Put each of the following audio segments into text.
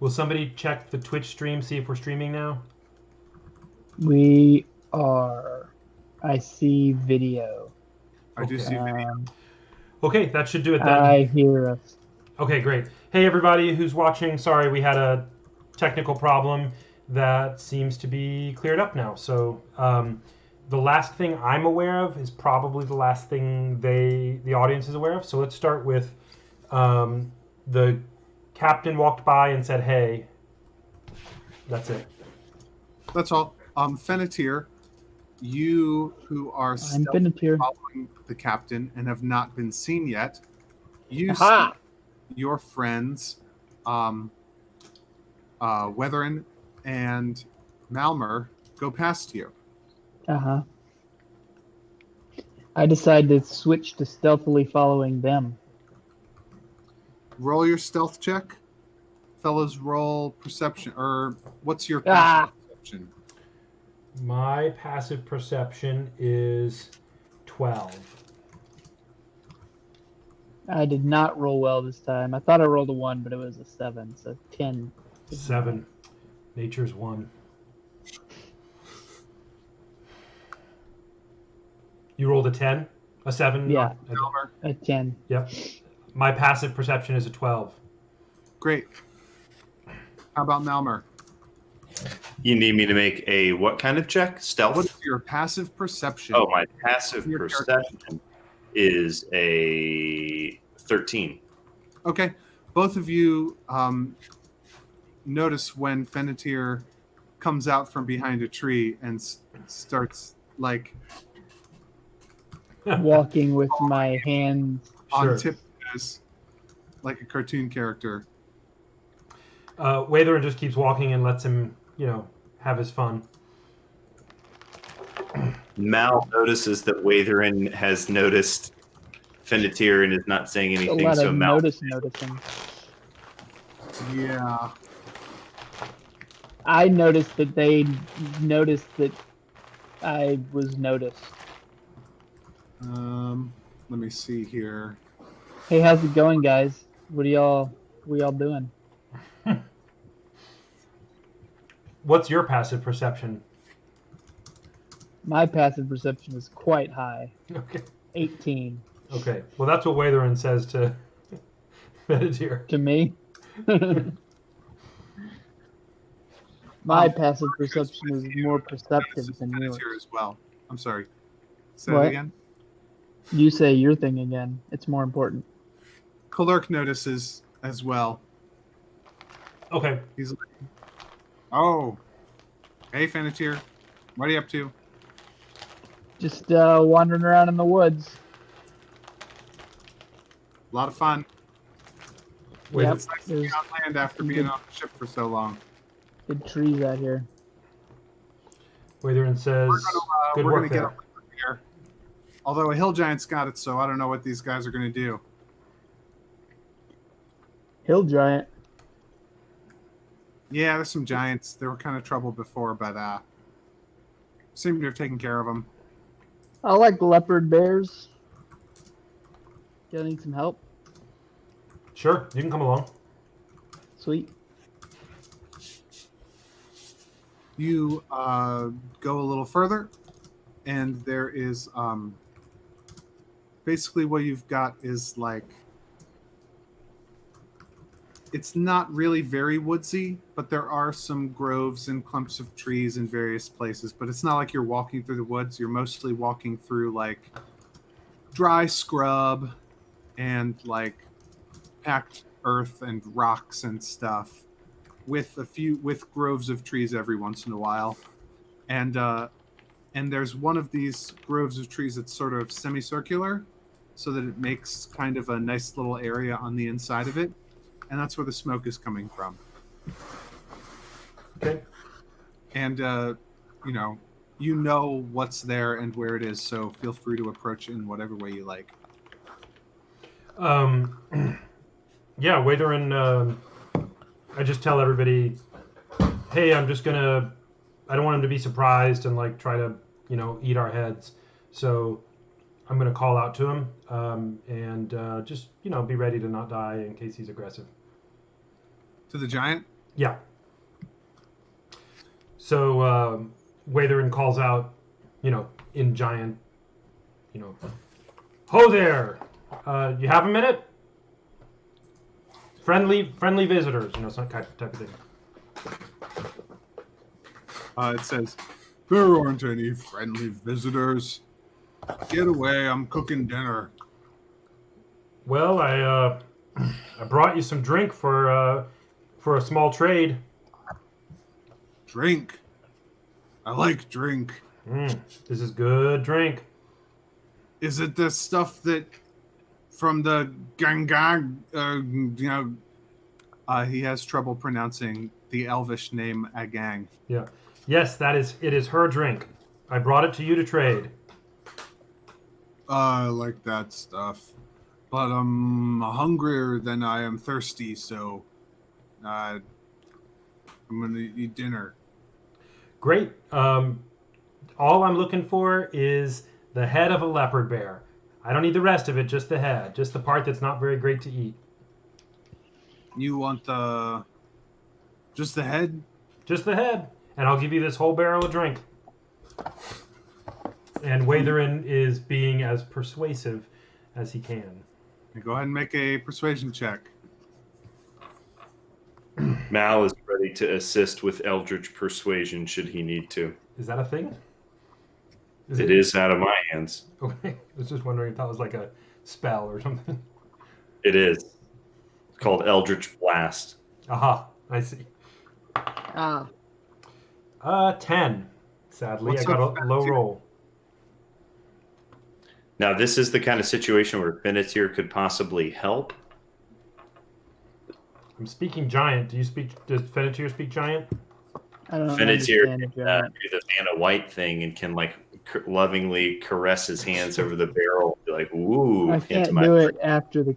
Will somebody check the Twitch stream, see if we're streaming now? We are. I see video. I do see video. Okay, that should do it then. I hear us. Okay, great. Hey, everybody who's watching. Sorry, we had a technical problem that seems to be cleared up now. So the last thing I'm aware of is probably the last thing the audience is aware of. So let's start with the captain walked by and said, "Hey." That's it. That's all. Fennetir, you who are still following the captain and have not been seen yet, you see your friends, Weatherin and Malmer, go past you. I decide to switch to stealthily following them. Roll your stealth check. Fellows, roll perception. Or what's your perception? My passive perception is 12. I did not roll well this time. I thought I rolled a 1, but it was a 7, so 10. 7. Nature's 1. You rolled a 10? A 7? Yeah, a 10. Yep. My passive perception is a 12. Great. How about Malmer? You need me to make a what kind of check? Stealth? What is your passive perception? Oh, my passive perception is a 13. Okay. Both of you notice when Fennetir comes out from behind a tree and starts, like... walking with my hands on tiptoes, like a cartoon character. Watherin just keeps walking and lets him, have his fun. Mal notices that Watherin has noticed Fennetir and is not saying anything. A lot so of Mal noticing. Yeah. I noticed that they noticed that I was noticed. Let me see here. Hey, how's it going, guys? What are y'all doing? What's your passive perception? My passive perception is quite high. Okay. 18. Okay. Well, that's what Watherin says to Fennetir. To me? My passive perception is more perceptive than yours. As well. I'm sorry. Say What? that again. You say your thing again. It's more important. Clerk notices as well. Okay. He's like, "Oh, hey, Fennetir, what are you up to?" Just wandering around in the woods. A lot of fun. Yep. It's nice to be on land after being on the ship for so long. Good trees out here. Watherin says, "Good we're work gonna there." get up here. Although a hill giant's got it, so I don't know what these guys are going to do. Hill giant. Yeah, there's some giants. They were kind of trouble before, but seem to have taken care of them. I like leopard bears. Y'all need some help? Sure, you can come along. Sweet. You go a little further, and there is basically what you've got is like, it's not really very woodsy, but there are some groves and clumps of trees in various places, but it's not like you're walking through the woods. You're mostly walking through like dry scrub and like packed earth and rocks and stuff, with groves of trees every once in a while. And there's one of these groves of trees that's sort of semicircular, so that it makes kind of a nice little area on the inside of it. And that's where the smoke is coming from. Okay. And, you know what's there and where it is, so feel free to approach it in whatever way you like. Yeah, Watherin, I just tell everybody, hey, I don't want him to be surprised and like try to, eat our heads. So I'm going to call out to him and just, be ready to not die in case he's aggressive. To the giant? Yeah. So Watherin calls out, in giant, ho there! You have a minute? Friendly visitors, some type of thing. It says, there aren't any friendly visitors. Get away, I'm cooking dinner. Well, I brought you some drink for a small trade. Drink. I like drink. This is good drink. Is it the stuff that from the Gangang, he has trouble pronouncing the elvish name Agang. Yeah. Yes, it is her drink. I brought it to you to trade. I like that stuff. But I'm hungrier than I am thirsty, so I'm going to eat dinner. Great. All I'm looking for is the head of a leopard bear. I don't need the rest of it, just the head. Just the part that's not very great to eat. You want just the head? Just the head. And I'll give you this whole barrel of drink. And Watherin is being as persuasive as he can. Go ahead and make a persuasion check. Mal is ready to assist with Eldritch Persuasion should he need to. Is that a thing? It is out of my hands. Okay. I was just wondering if that was like a spell or something. It is. It's called Eldritch Blast. Aha. I see. 10. Sadly, What's I got up, a low Fenrir? roll. Now, this is the kind of situation where Finnetir could possibly help. I'm speaking giant. Does Fenrir speak giant? I don't Finnetir understand can it, do the Vanna White thing and can lovingly caress his hands over the barrel, be like, "Ooh!" I into can't my do drink. it after the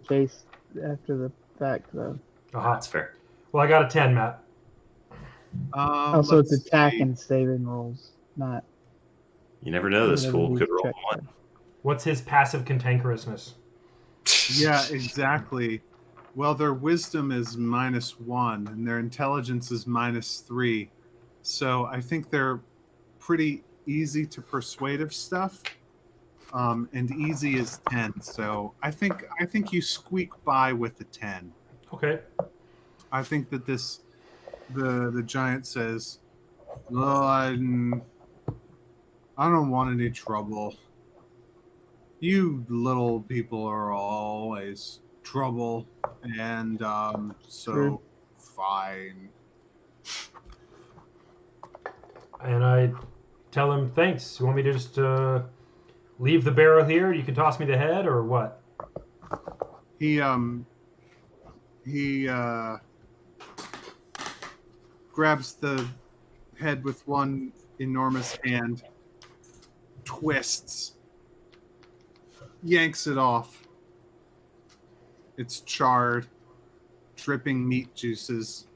fact, though. Aha. That's fair. Well, I got a 10, Matt. Also, it's let's attack see. and saving rolls, not. You never know. This whatever fool these could roll checks one. are. What's his passive cantankerousness? Yeah, exactly. Well, their wisdom is -1 and their intelligence is -3. So I think they're pretty easy to persuade of stuff. And easy is 10. So I think you squeak by with the 10. Okay. I think that the giant says, "Well, I don't want any trouble. You little people are always trouble, and so True. fine." And I tell him, thanks. You want me to just leave the barrel here? You can toss me the head, or what? He grabs the head with one enormous hand, twists, yanks it off. It's charred, dripping meat juices,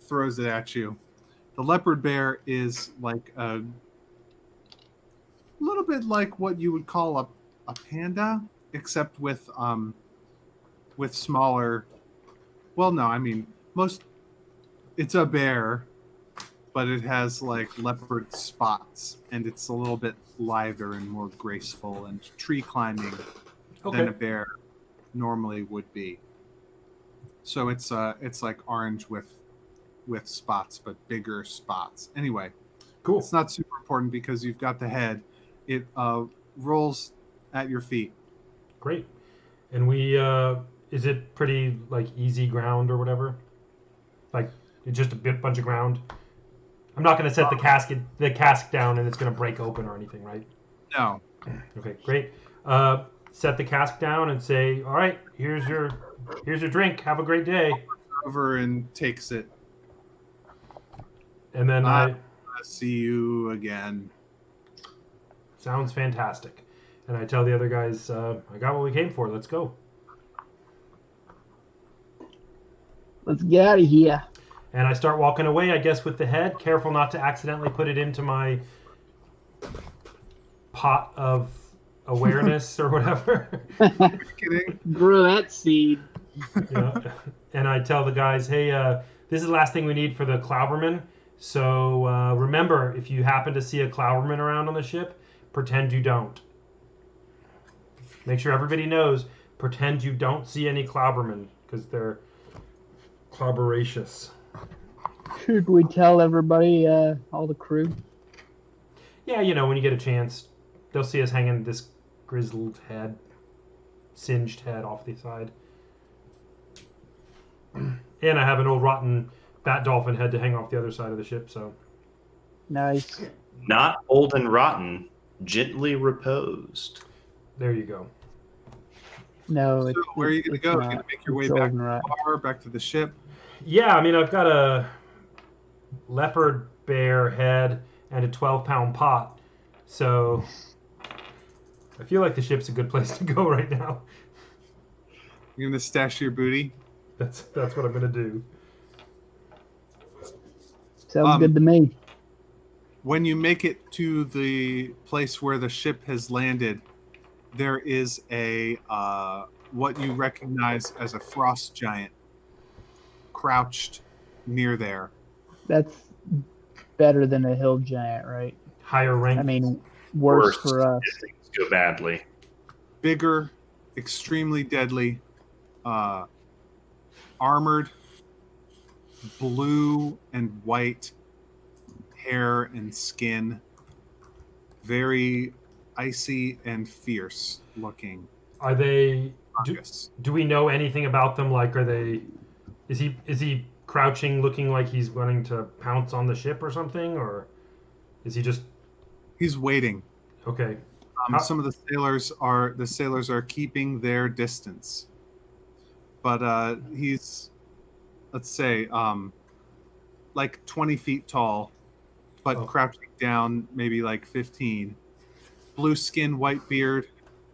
throws it at you. The leopard bear is like a little bit like what you would call a panda, except with smaller. Well, no, I mean it's a bear, but it has like leopard spots, and it's a little bit lither and more graceful and tree climbing than a Okay. bear normally would be. So it's like orange with spots, but bigger spots. Anyway, Cool. it's not super important because you've got the head. It rolls at your feet. Great. And is it pretty like easy ground or whatever? Like it's just a bunch of ground. I'm not going to set the cask down and it's going to break open or anything, right? No, Okay, great. Set the cask down and say, all right, here's your drink. Have a great day. over and takes it. And then I'll see you again. sounds fantastic. And I tell the other guys, I got what we came for. Let's go. Let's get out of here. And I start walking away, I guess, with the head, careful not to accidentally put it into my pot of awareness or whatever. Kidding? Grow that seed. And I tell the guys, hey, this is the last thing we need for the Clouberman. So remember, if you happen to see a Clouberman around on the ship, pretend you don't. Make sure everybody knows. Pretend you don't see any Clouberman because they're clobberacious. Should we tell everybody, all the crew? Yeah, when you get a chance, they'll see us hanging this grizzled head, singed head off the side. And I have an old rotten bat dolphin head to hang off the other side of the ship, so. Nice. Not old and rotten, gently reposed. There you go. No, So it's where are you going to it's go? not. You're going to make your way It's back old to and the rotten. bar, back to the ship. Yeah, I mean, I've got a leopard bear head and a 12-pound pot, so I feel like the ship's a good place to go right now. You're going to stash your booty. That's what I'm gonna do. Sounds good to me. When you make it to the place where the ship has landed, there is a what you recognize as a frost giant crouched near there. That's better than a hill giant, right? Higher rank. I mean, worse for us. if things go badly. Bigger, extremely deadly, armored, blue and white hair and skin, very icy and fierce looking. Are they? Fungus. Do we know anything about them? Like, are they? Is he crouching, looking like he's wanting to pounce on the ship or something, or is he just He's waiting. okay? How- Some of the sailors are keeping their distance, but he's, let's say, like 20 feet tall, but Oh. crouching down maybe like 15. Blue skin, white beard,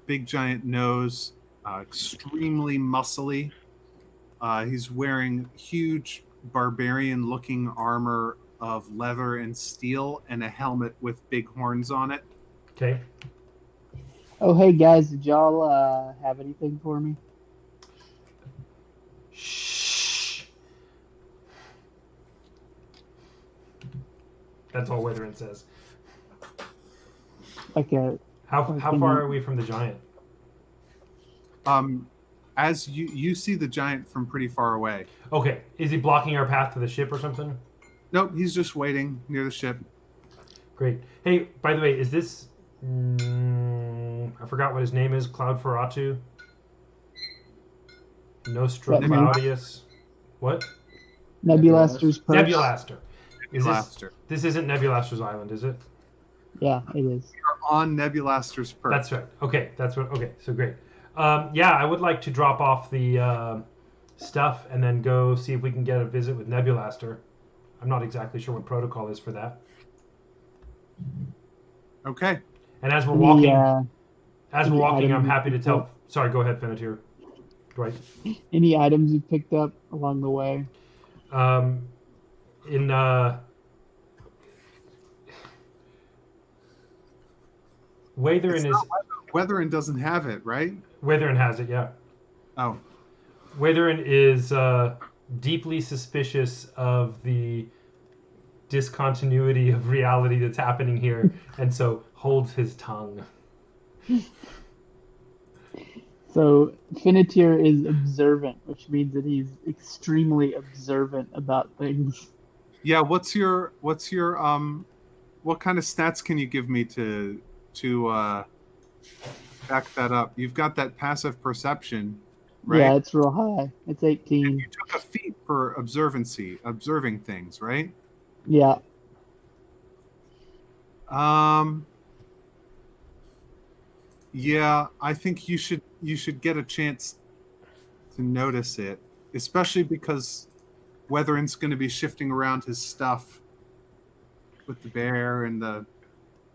big giant nose, extremely muscly. He's wearing huge barbarian-looking armor of leather and steel and a helmet with big horns on it. Okay. Oh, hey guys, did y'all have anything for me? Shh. That's all Witherin says. Like a How Can far you- are we from the giant? As you see the giant from pretty far away. Okay. Is he blocking our path to the ship or something? Nope, he's just waiting near the ship. Great. Hey, by the way, is this? I forgot what his name is. Cloud Feratu. Nostra That- Claudius. What? Nebulaster's purse. Nebulaster. Is Nebulaster. this isn't Nebulaster's island, is it? Yeah, it is. You're on Nebulaster's perch. That's right. Okay, that's what. Okay, so great. Yeah, I would like to drop off the stuff and then go see if we can get a visit with Nebulaster. I'm not exactly sure what protocol is for that. Okay. And as we're walking, Yeah. I'm items happy to you tell. picked Sorry, go ahead, Finitier. Dwight. Any items you picked up along the way? In Watherin is Weatherin doesn't have it, right? Watherin has it, yeah. Oh, Watherin is deeply suspicious of the discontinuity of reality that's happening here, and so holds his tongue. So Finitier is observant, which means that he's extremely observant about things. yeah. What's your what kind of stats can you give me to back that up? You've got that passive perception, right? Yeah, it's real high. It's 18. You took a feat for observing things, right? Yeah. Yeah, I think you should get a chance to notice it, especially because Weatherin's going to be shifting around his stuff with the bear and the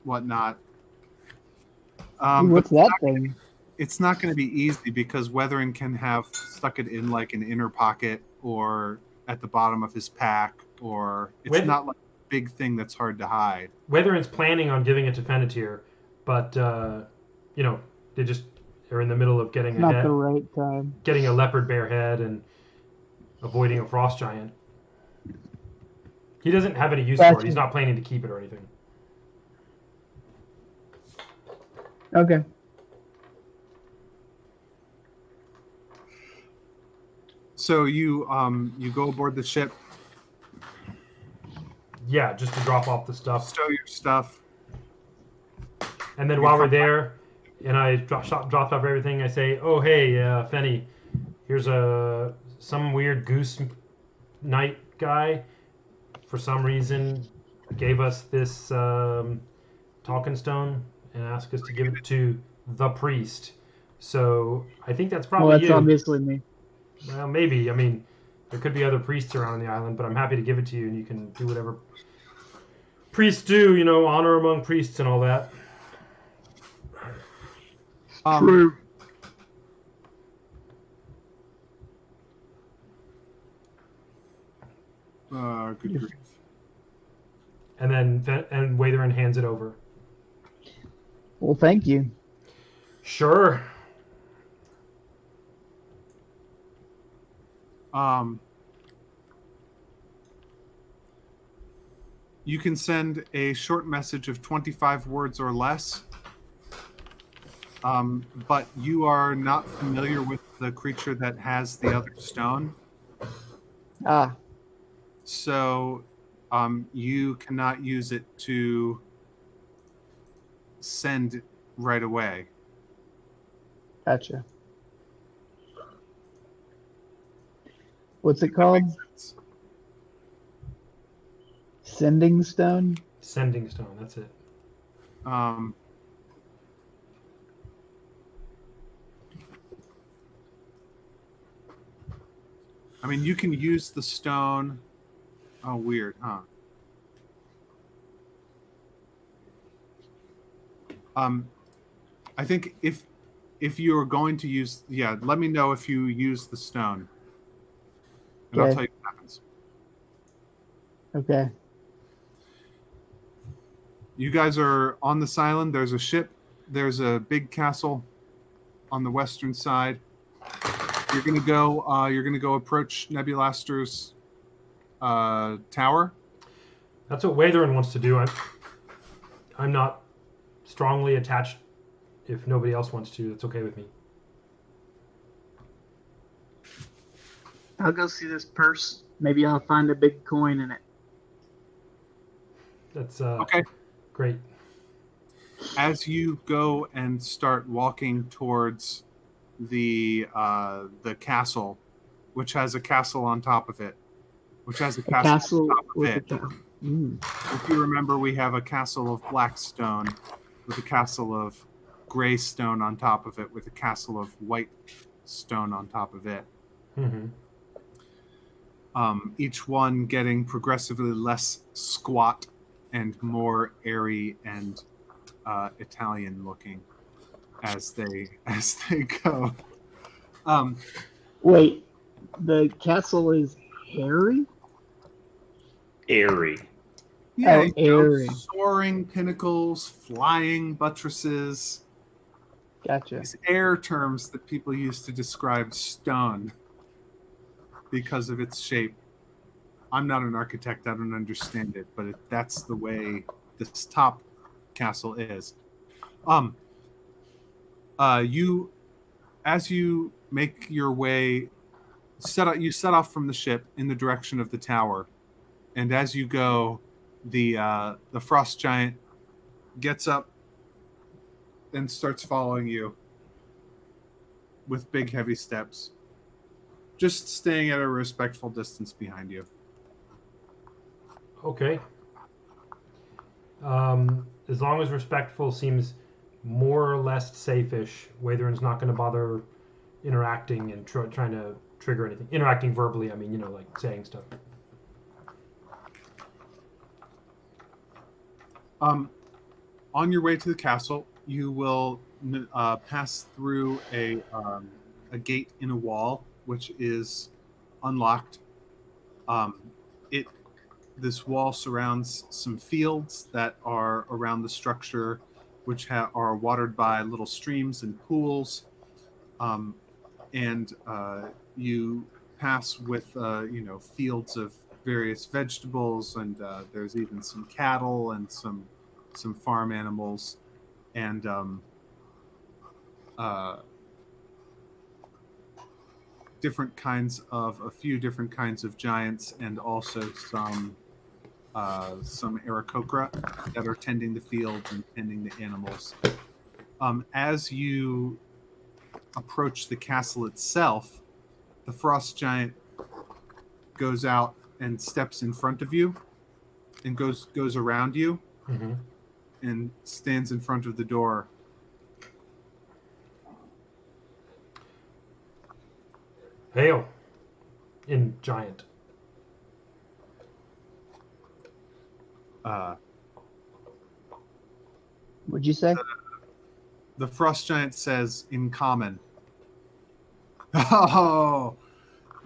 whatnot. What's But that thing? it's not going to be easy because Weatherin can have stuck it in like an inner pocket or at the bottom of his pack, or it's When- not like a big thing that's hard to hide. Watherin's planning on giving it to Finitier, but they just are in the middle of getting It's a not the head, right time. getting a leopard bear head and avoiding a frost giant. He doesn't have any use for it. Gotcha. He's not planning to keep it or anything. Okay. So you go aboard the ship, Yeah, just to drop off the stuff. stow your stuff. And then You while we're come there, and I dropped off everything, I say, "Oh hey, Fenny, here's some weird goose knight guy. For some reason, gave us this talking stone and asked us to give it to the priest. So I think that's Well, probably that's you. obviously me. Well, maybe. I mean, there could be other priests around the island, but I'm happy to give it to you, and you can do whatever priests do. You know, honor among priests and all that." True. Good grief. And then Watherin hands it over. Well, thank you. Sure. You can send a short message of 25 words or less. But you are not familiar with the creature that has the other stone. Ah, So you cannot use it to send right away. gotcha. What's it That called? makes sense. Sending stone? Sending stone. That's it. Um, I mean, you can use the stone. Oh, weird, huh? I think if you are going to use, let me know if you use the stone, and I'll Okay. tell you what happens. Okay. You guys are on this island. There's a ship. There's a big castle on the western side. You're gonna go. You're gonna go approach Nebulaster's tower. That's what Watherin wants to do. I'm not strongly attached. If nobody else wants to, that's okay with me. I'll go see this purse. Maybe I'll find a big coin in it. That's Okay. great. As you go and start walking towards the castle, which has a castle on top of it, which has a A castle, castle on top of with a it. cow. Mm. If you remember, we have a castle of black stone with a castle of gray stone on top of it, with a castle of white stone on top of it. Mm-hmm. Each one getting progressively less squat and more airy and Italian looking as they go. Wait, the castle is hairy? Airy. Yeah, Oh, airy. soaring pinnacles, flying buttresses. Gotcha. These air terms that people use to describe stone because of its shape. I'm not an architect, I don't understand it, but that's the way this top castle is. You, as you make your way, you set off from the ship in the direction of the tower, and as you go, the frost giant gets up and starts following you with big, heavy steps, just staying at a respectful distance behind you. Okay. As long as respectful seems more or less safe-ish, Watherin's not going to bother interacting and trying to trigger anything. Interacting verbally, I mean, you know, like saying stuff. On your way to the castle, you will pass through a gate in a wall, which is unlocked. This wall surrounds some fields that are around the structure, which are watered by little streams and pools. and you pass with fields of various vegetables, and there's even some cattle and some farm animals, and uh, a few different kinds of giants, and also some Aarakocra that are tending the fields and tending the animals. As you approach the castle itself, the frost giant goes out and steps in front of you and goes around you Mm-hmm. and stands in front of the door. Hail, in giant. Uh, What'd you say? the frost giant says in common, "Oh,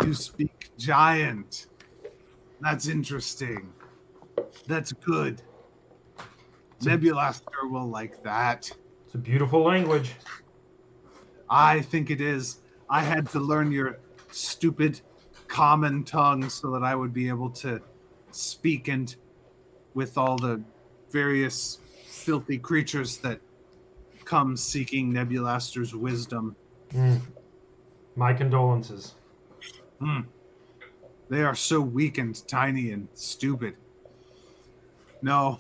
you speak giant. That's interesting. That's good. Nebulaster will like that. It's a beautiful language. I think it is. I had to learn your stupid common tongue so that I would be able to speak and with all the various filthy creatures that come seeking Nebulaster's wisdom. Mm. My condolences. They are so weak and tiny and stupid. No,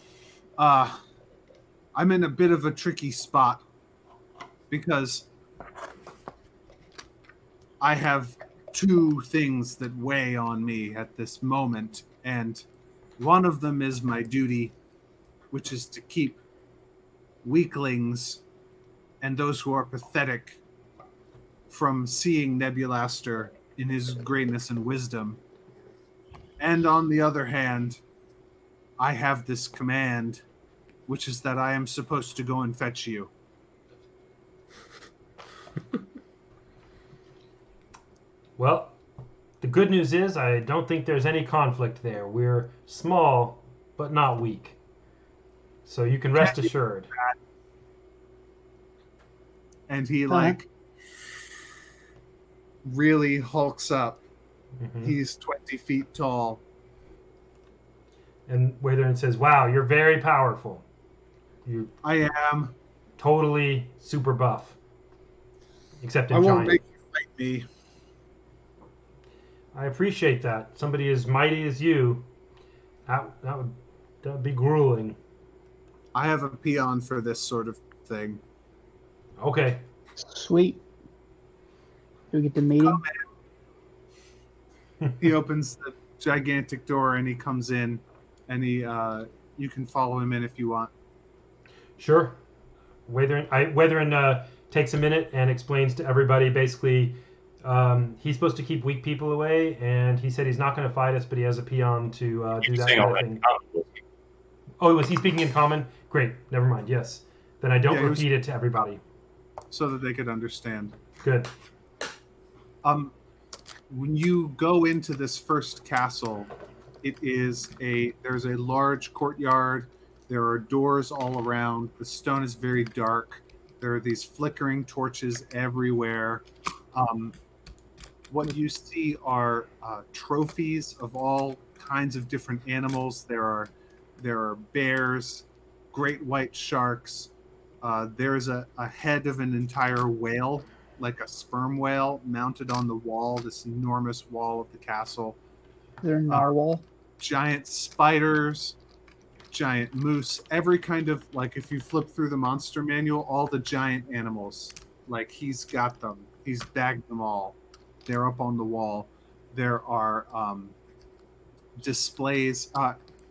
I'm in a bit of a tricky spot because I have two things that weigh on me at this moment, and one of them is my duty, which is to keep weaklings and those who are pathetic from seeing Nebulaster in his greatness and wisdom. And on the other hand, I have this command, which is that I am supposed to go and fetch you. Well, the good news is I don't think there's any conflict there. We're small, but not weak. So you can rest assured. And he really hulks up. Mm-hmm. He's 20 feet tall. And Waither says, "Wow, you're very powerful. You I am. totally super buff, except I in won't giant." make you fight me. I appreciate that. Somebody as mighty as you, that would be grueling. I have a peon for this sort of thing. Okay. Sweet. Do we get the meeting? He opens the gigantic door and he comes in, and you can follow him in if you want. Sure. Weatherin takes a minute and explains to everybody basically he's supposed to keep weak people away, and he said he's not going to fight us, but he has a peon to do that kind of thing. Oh, was he speaking in common? Great. Never mind. Yes. Then I don't repeat it to everybody. So that they could understand. Good. When you go into this first castle, there's a large courtyard. There are doors all around. The stone is very dark. There are these flickering torches everywhere. What you see are trophies of all kinds of different animals. There are bears, great white sharks. There's a head of an entire whale, like a sperm whale, mounted on the wall, this enormous wall of the castle. Is there a narwhal? Giant spiders, giant moose, every kind of, like, if you flip through the monster manual, all the giant animals, like, he's got them. He's bagged them all. They're up on the wall. There are displays.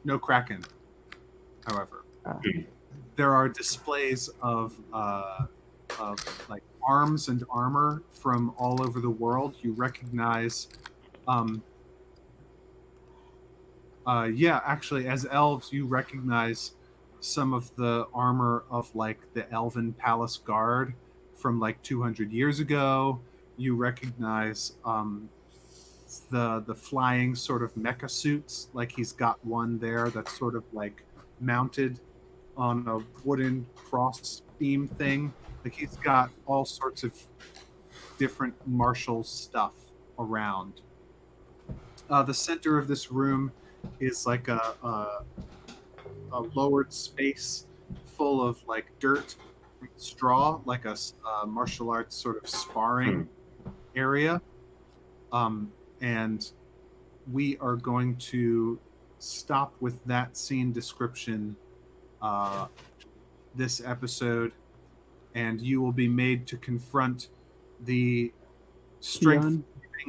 No kraken, however. There are displays of like arms and armor from all over the world. You recognize, actually, as elves, you recognize some of the armor of like the Elven Palace Guard from like 200 years ago. You recognize the flying sort of mecha suits. Like he's got one there that's sort of like mounted on a wooden cross beam thing. Like he's got all sorts of different martial stuff around. The center of this room is like a lowered space full of like dirt and straw, like a martial arts sort of sparring area. And we are going to stop with that scene description this episode, and you will be made to confront the strength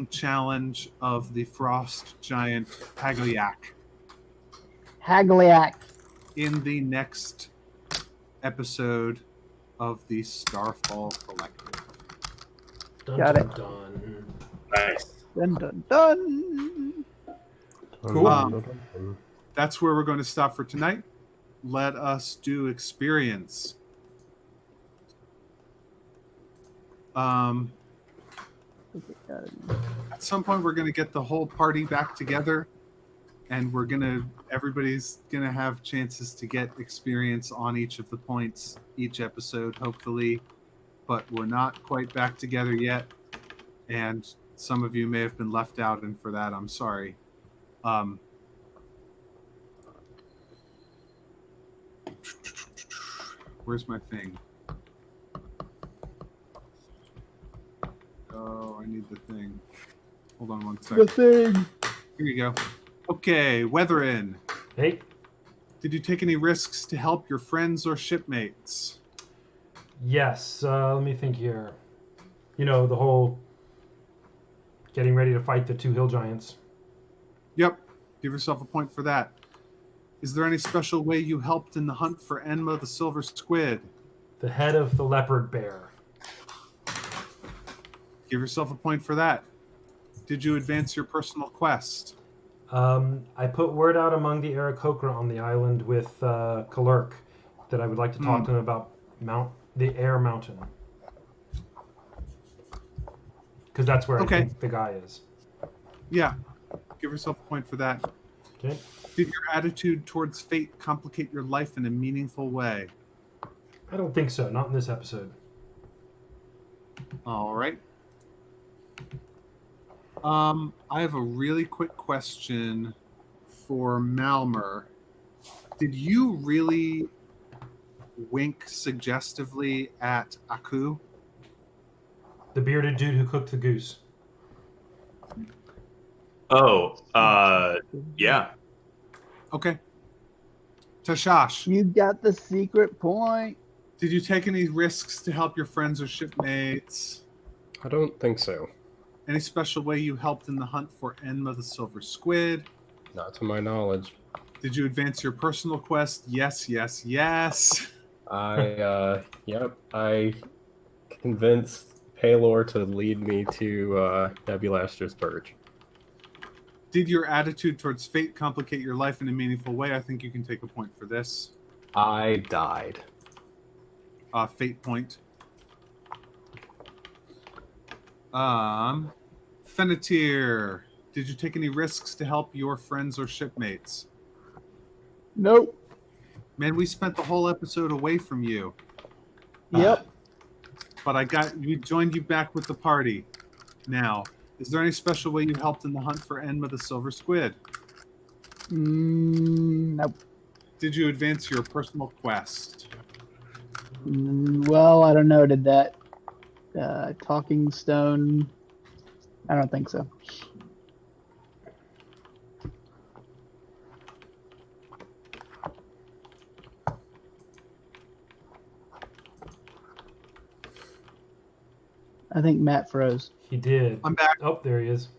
challenge of the frost giant Hagliak Hagliak. in the next episode of the Starfall Collective. Dun, Got dun, it. dun. Nice. Dun dun dun. Cool. That's where we're going to stop for tonight. Let us do experience. At some point, we're going to get the whole party back together, and everybody's gonna have chances to get experience on each of the points each episode, hopefully. But we're not quite back together yet, and some of you may have been left out, and for that, I'm sorry. Where's my thing? Oh, I need the thing. Hold on one second. The thing. Here you go. Okay, Weatherin. Hey, Did you take any risks to help your friends or shipmates? yes. Let me think here. You know, the whole getting ready to fight the two hill giants. Yep. Give yourself a point for that. Is there any special way you helped in the hunt for Enma the silver squid? The head of the leopard bear. Give yourself a point for that. Did you advance your personal quest? I put word out among the Aarakocra on the island with Kalurk that I would like to talk to him about the Air Mountain. Because that's where I think the guy is. Yeah. Give yourself a point for that. Okay. Did your attitude towards fate complicate your life in a meaningful way? I don't think so. Not in this episode. All right. I have a really quick question for Malmer. Did you really wink suggestively at Aku? The bearded dude who cooked the goose. Oh, yeah. Okay. Tashash, You got the secret point. did you take any risks to help your friends or shipmates? I don't think so. Any special way you helped in the hunt for Enma the silver squid? Not to my knowledge. Did you advance your personal quest? Yes, yes, yes. I convinced Palor to lead me to Nebulaster's Purge. Did your attitude towards fate complicate your life in a meaningful way? I think you can take a point for this. I died. Fate point. Fennetir, did you take any risks to help your friends or shipmates? Nope. Man, we spent the whole episode away from you, Yep. but we joined you back with the party. Now, is there any special way you helped in the hunt for Enma the silver squid? Nope. Did you advance your personal quest? Well, I don't know. Did that talking stone? I don't think so. I think Matt froze. He did. I'm back. Oh, there he is.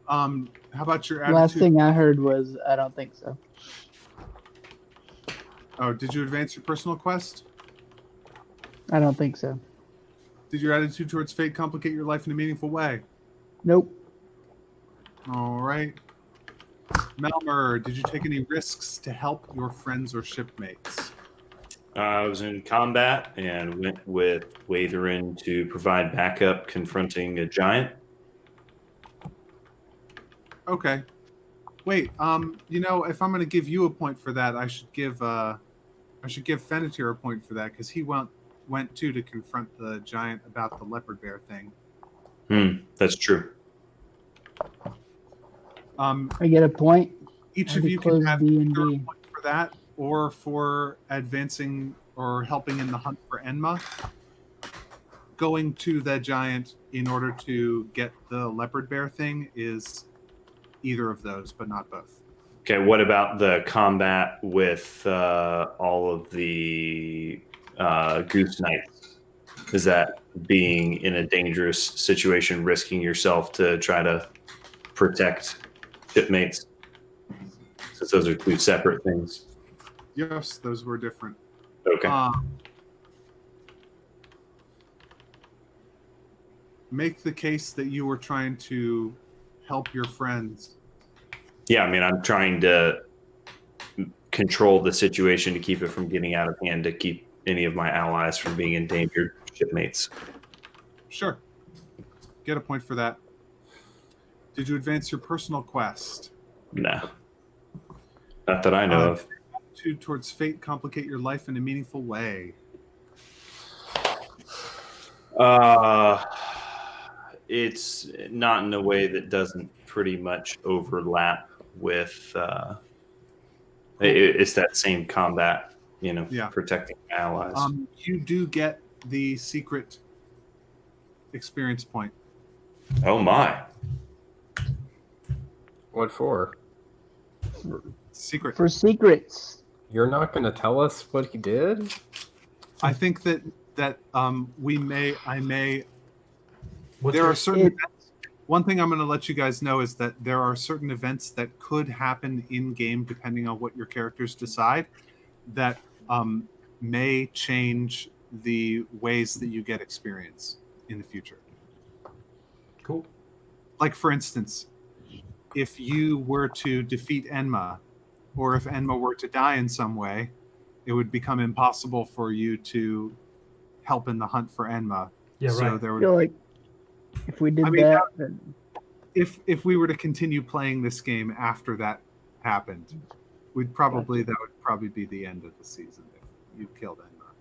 How about your attitude? Last thing I heard was, I don't think so. Oh, did you advance your personal quest? I don't think so. Did your attitude towards fate complicate your life in a meaningful way? Nope. All right. Malmer, did you take any risks to help your friends or shipmates? I was in combat and went with Watherin to provide backup confronting a giant. Okay. Wait, if I'm going to give you a point for that, I should give Fennetir a point for that because he went too to confront the giant about the leopard bear thing. That's true. I get a point. Each I of could you can close have D&D. either a point for that or for advancing or helping in the hunt for Enma. Going to the giant in order to get the leopard bear thing is either of those, but not both. Okay, what about the combat with all of the goose knights? Is that being in a dangerous situation, risking yourself to try to protect shipmates? Since those are two separate things. Yes, those were different. Okay. Make the case that you were trying to help your friends. Yeah, I mean, I'm trying to control the situation to keep it from getting out of hand, to keep any of my allies from being endangered shipmates. Sure. Get a point for that. Did you advance your personal quest? Nah. Not that I know of. Attitude towards fate complicate your life in a meaningful way. It's not in a way that doesn't pretty much overlap with. It's that same combat, protecting allies. You do get the secret experience point. Oh my! What for? Secret. For secrets. You're not going to tell us what he did? I think that I may. What's There your- are certain events. One thing I'm going to let you guys know is that there are certain events that could happen in game, depending on what your characters decide, that may change the ways that you get experience in the future. Cool. Like, for instance, if you were to defeat Enma, or if Enma were to die in some way, it would become impossible for you to help in the hunt for Enma. Yeah, So right. there I would, feel like if we did I mean, that, then if we were to continue playing this game after that happened, that would probably be the end of the season if you killed Enma.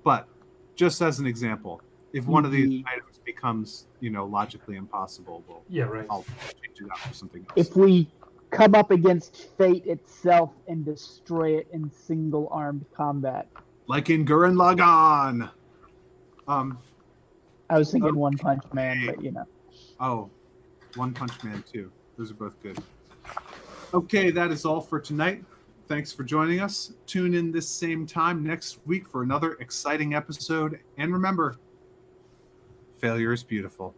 But just as an example, if one of these items becomes, logically impossible, I'll change it out for something else. if we come up against fate itself and destroy it in single-armed combat. Like in Gurren Lagann. I was thinking One Punch Man, but Oh, One Punch Man too. Those are both good. Okay, that is all for tonight. Thanks for joining us. Tune in this same time next week for another exciting episode. And remember, failure is beautiful.